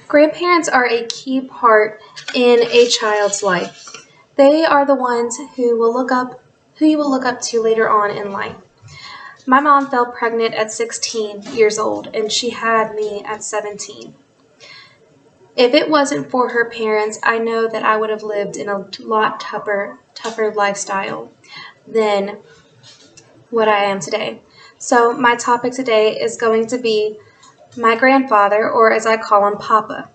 Grandparents are a key part in a child's life. They are the ones who you will look up to later on in life. My mom fell pregnant at 16 years old and she had me at 17. If it wasn't for her parents, I know that I would have lived in a lot tougher lifestyle than what I am today. So my topic today is going to be my grandfather, or as I call him, Papa.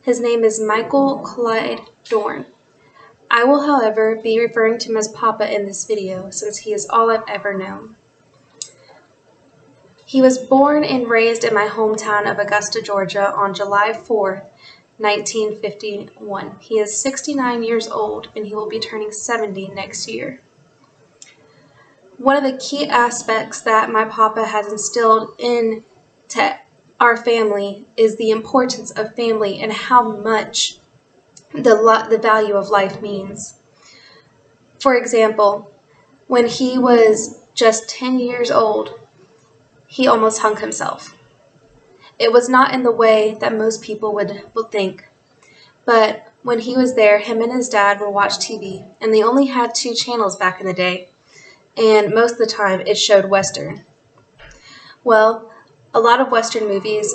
His name is Michael Clyde Dorn. I will, however, be referring to him as Papa in this video since he is all I've ever known. He was born and raised in my hometown of Augusta, Georgia on July 4th, 1951. He is 69 years old and he will be turning 70 next year. One of the key aspects that my Papa has instilled into our family is the importance of family and how much the value of life means. For example, when he was just 10 years old, he almost hung himself. It was not in the way that most people would think, but when he was there, him and his dad would watch TV, and they only had 2 channels back in the day, and most of the time it showed Western. Well, a lot of Western movies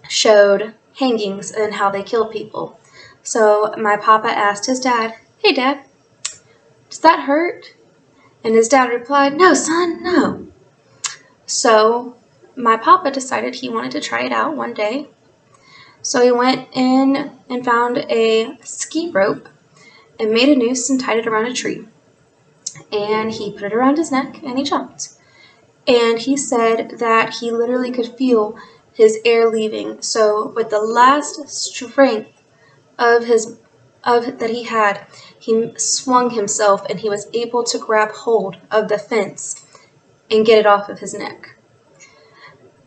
showed hangings and how they kill people. So my Papa asked his dad, "Hey Dad, does that hurt?" And his dad replied, "No, son, no." So my Papa decided he wanted to try it out one day. So he went in and found a ski rope and made a noose and tied it around a tree. And he put it around his neck and he jumped. And he said that he literally could feel his air leaving. So with the last strength that he had, he swung himself and he was able to grab hold of the fence and get it off of his neck.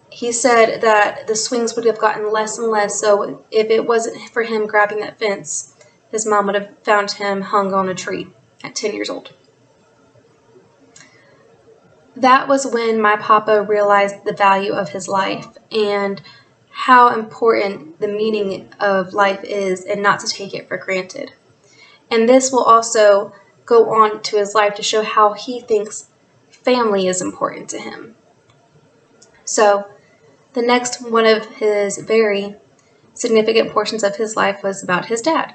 He said that the swings would have gotten less and less, so if it wasn't for him grabbing that fence, his mom would have found him hung on a tree at 10 years old. That was when my Papa realized the value of his life and how important the meaning of life is and not to take it for granted. And this will also go on to his life to show how he thinks family is important to him. So the next one of his very significant portions of his life was about his dad.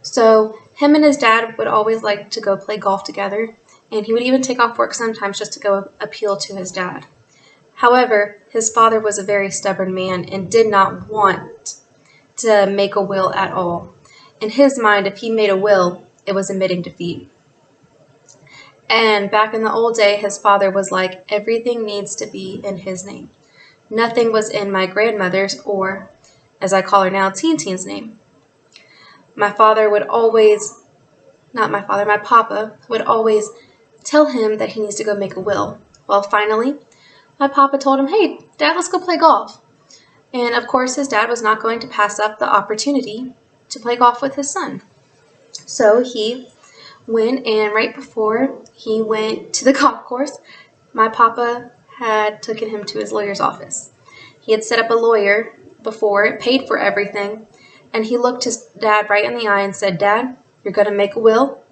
So him and his dad would always like to go play golf together, and he would even take off work sometimes just to go appeal to his dad. However, his father was a very stubborn man and did not want to make a will at all. In his mind, if he made a will, it was admitting defeat. And back in the old day, his father was like, everything needs to be in his name. Nothing was in my grandmother's, or, as I call her now, Teen's name. My Papa would always tell him that he needs to go make a will. Well, finally, my Papa told him, "Hey, Dad, let's go play golf." And of course, his dad was not going to pass up the opportunity to play golf with his son. So he went, and right before he went to the golf course, my Papa had taken him to his lawyer's office. He had set up a lawyer before, paid for everything, and he looked his dad right in the eye and said, "Dad, you're going to make a will.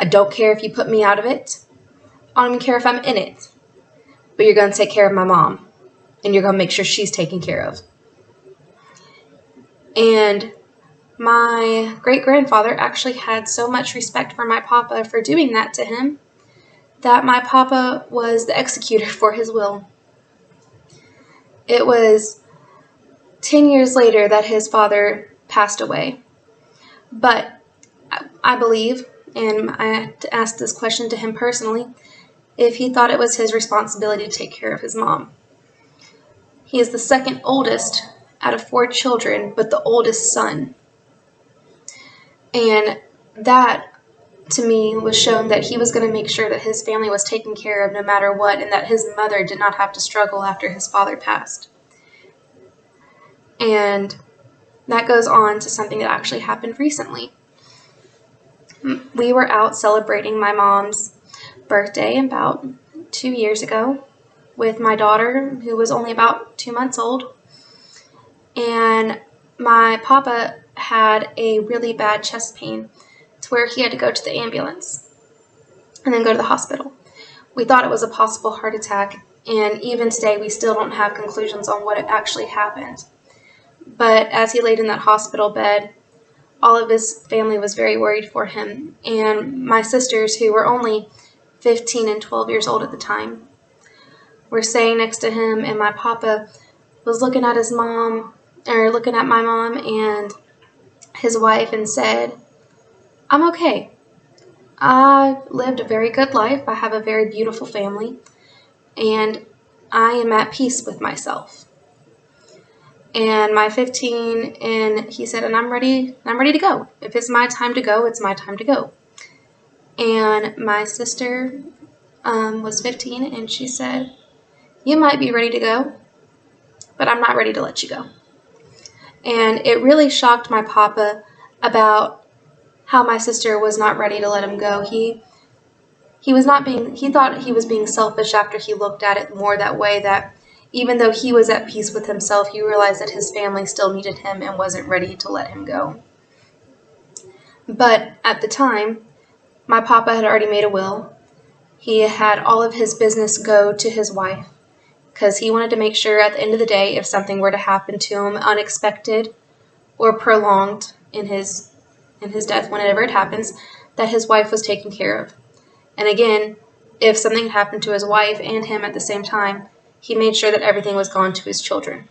I don't care if you put me out of it. I don't even care if I'm in it. But you're going to take care of my mom, and you're going to make sure she's taken care of." And my great-grandfather actually had so much respect for my Papa for doing that to him that my Papa was the executor for his will. It was 10 years later that his father passed away. But I believe, and I had to ask this question to him personally, if he thought it was his responsibility to take care of his mom. He is the second oldest out of 4 children, but the oldest son. And that, to me, was shown that he was going to make sure that his family was taken care of no matter what, and that his mother did not have to struggle after his father passed. And that goes on to something that actually happened recently. We were out celebrating my mom's birthday about 2 years ago with my daughter, who was only about 2 months old. and my papa had a really bad chest pain to where he had to go to the ambulance and then go to the hospital. We thought it was a possible heart attack, and even today we still don't have conclusions on what actually happened. But as he laid in that hospital bed, all of his family was very worried for him, and my sisters, who were only 15 and 12 years old at the time, were staying next to him, and my papa was looking at my mom and his wife and said, "I'm okay. I've lived a very good life. I have a very beautiful family, and I am at peace with myself." And my 15, and he said, "And I'm ready to go. If it's my time to go, it's my time to go." And my sister was 15, and she said, "You might be ready to go, but I'm not ready to let you go." And it really shocked my papa about how my sister was not ready to let him go. He thought he was being selfish after he looked at it more that way, that even though he was at peace with himself, he realized that his family still needed him and wasn't ready to let him go. But at the time, my papa had already made a will. He had all of his business go to his wife because he wanted to make sure at the end of the day, if something were to happen to him unexpected or prolonged in his death, whenever it happens, that his wife was taken care of. And again, if something happened to his wife and him at the same time, he made sure that everything was gone to his children.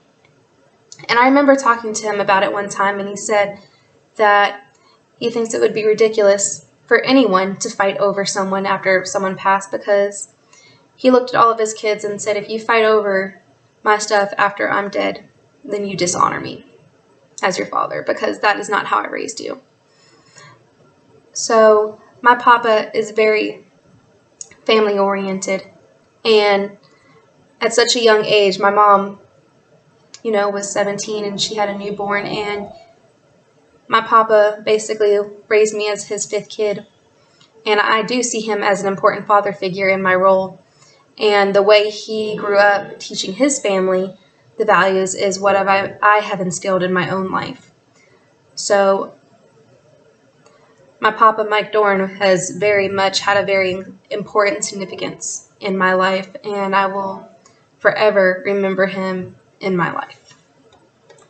And I remember talking to him about it one time, and he said that he thinks it would be ridiculous for anyone to fight over someone after someone passed, because he looked at all of his kids and said, "If you fight over my stuff after I'm dead, then you dishonor me as your father, because that is not how I raised you." So my papa is very family oriented, and at such a young age, my mom, was 17 and she had a newborn, and my papa basically raised me as his fifth kid, and I do see him as an important father figure in my role. And the way he grew up teaching his family the values is what I have instilled in my own life. So my papa, Mike Dorn, has very much had a very important significance in my life, and I will forever remember him in my life.